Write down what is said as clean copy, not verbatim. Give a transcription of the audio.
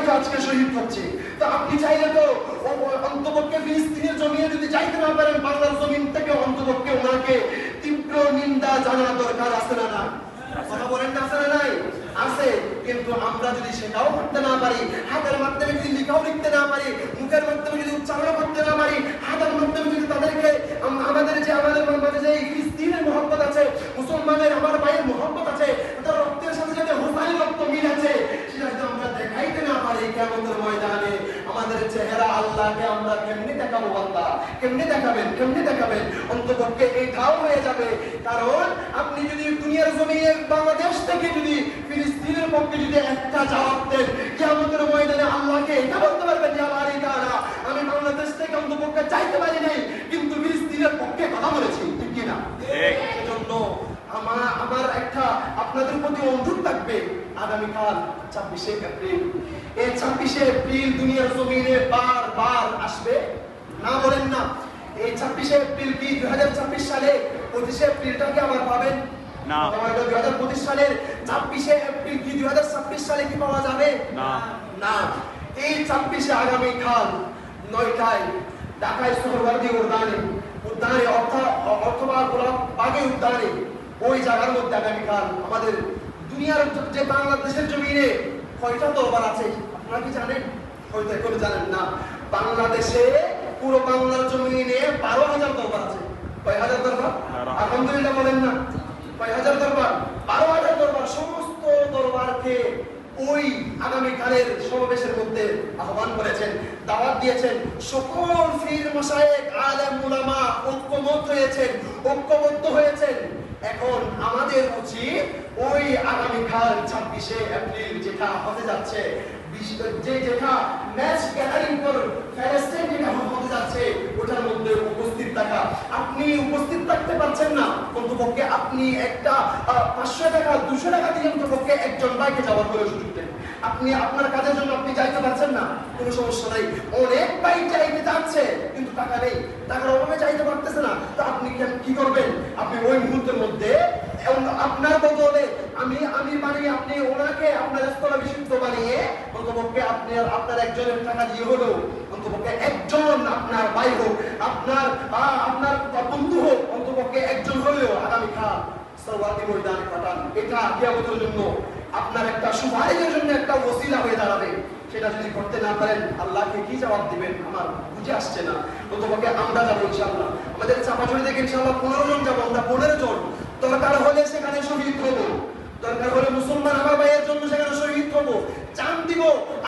তো আজকে শহীদ হচ্ছে। তো আপনি চাইলে তো অন্তপক্ষে ফিলিস্তিনের জমিনে যদি যাইতে না পারেন, বাংলার জমিন থেকে অন্তপক্ষে ওনাকে তীব্র নিন্দা জানার দরকার আছে না না? কথা বলেন না, আছে না নাই? আছে। কিন্তু আমরা যদি সেটাও করতে না পারি, হাতের মাধ্যমে যদি লিখাও লিখতে না পারি, মুখের মাধ্যমে যদি উচ্চারণ করতে না পারি, হাতের মাধ্যমে যদি তাদেরকে আমাদের মাঝে যে ফিলিস্তিনের মহব্বত আছে, মুসলমানের আমার ভাইয়ের মহব্বত আছে, তার রক্তের সাথে সাথে হোসাইন রক্ত মিল আছে, সেটা যদি আমরা দেখাইতে না পারি কিয়ামতের ময়দানে, আমাদের চেহারা আল্লাহকে আমরা কেমনে দেখাবো? আল্লাহ কেমনে দেখাবেন? অন্তপক্ষে এটাও হয়ে যাবে। কারণ আপনি যদি দুনিয়ার জমিনে বাংলাদেশ থেকে যদি ফিলিস্তিনের পক্ষে যদি একটা জবাব দেন, কিয়ামতের ময়দানে আল্লাহকে এটা বলতে পারবেন যে আল্লাহ তাআলা, আমি বাংলাদেশ থেকে অন্তপক্ষে চাইতে পারি নাই, কিন্তু ফিলিস্তিনের পক্ষে কথা বলেছি, ঠিক কি না? সেজন্য আমার একটা আপনাদের প্রতি অনুরোধ থাকবে, আগামীকাল 26শে এপ্রিল, এই 26শে এপ্রিল দুনিয়ার জমিনে বারবার আসবে না? বলেন না? এই 26শে এপ্রিল কি 2026 সালে 25শে এপ্রিলটাকে আবার পাবেন না? 2025 সালের 26শে এপ্রিল কি 2026 সালে কি পাওয়া যাবে? না। এই 26শে আগামীকাল 9টায় ঢাকায় সোহরাওয়ার্দী উদ্যানে অথবা গোলাপবাগের উদ্যানে, ওই জায়গার মধ্যে আগামীকাল আমাদের দুনিয়ার যে বাংলাদেশের জমিনে কয়টা তরবার আছে আপনারা কি জানেন? হয়তো এখনো জানেন না। বাংলাদেশে পুরো বাংলার জমিনে 12,000 তরবার আছে। কয় হাজার তরবার? আলহামদুলিল্লাহ বলেন না? কয় হাজার তরবার? 12,000 তরবার। সমস্ত তরবারকে ওই আগামীকালের সমাবেশের মধ্যে আহ্বান করেছেন, দাওয়াত দিয়েছেন। সকল পীর মাশায়েখ, আলেম উলামা ঐক্যবদ্ধ হয়েছেন। এখন আমাদের উচিত ওই আগামীকাল 26শে এপ্রিল যেটা হতে যাচ্ছে, যেটা ম্যাচ গ্যাদারিং ফর প্যালেস্টাইন যেটা হতে যাচ্ছে, ওটার মধ্যে উপস্থিত থাকা। আপনি উপস্থিত থাকতে পারছেন না, অন্তপক্ষে আপনি একটা 500 টাকা 200 টাকা দিয়ে অন্তপক্ষে একজন ভাইকে যাওয়ার করে সুযোগ দেন। আপনি আপনার কাজের জন্য আপনি যাইতে পারছেন না, কোনো সমস্যা নাই। অনেক ভাই চাইতে যাচ্ছে কিন্তু টাকা নেই, টাকার অভাবে চাইতে পারতেছে না। তো আপনি কি করবেন? আপনি ওই মুহূর্তের মধ্যে আপনার বদলে আমি বানিয়ে আপনি ওনাকে আপনার স্থলা বিশুদ্ধ বানিয়ে অন্তপক্ষে আপনার একজনের টাকা দিয়ে হলো, অন্তপক্ষে একজন আপনার ভাই হোক, আপনার বন্ধু হোক, অন্তপক্ষে একজন হলেও আগামীকাল সোহরাওয়ার্দী ময়দানে পাঠান। এটা কিয়ামতের জন্য আপনার একটা সুপারিশের জন্য একটা ওসিলা হয়ে দাঁড়াবে। সেটা যদি করতে না পারেন, আল্লাহকে কি জবাব দিবেন আমার বুঝে আসছে না। অন্তপক্ষে আমরা যাবো ইনশাআল্লাহ, আমাদের চাপাচুরি থেকে ইনশাআল্লাহ 15 জন যাবো, আমরা 15 জন। দরকার হলে সেখানে শহীদ হবো, দরকার হলে মুসলমান আমার ভাইয়ের জন্য সেখানে শহীদ হবো, জান দিব।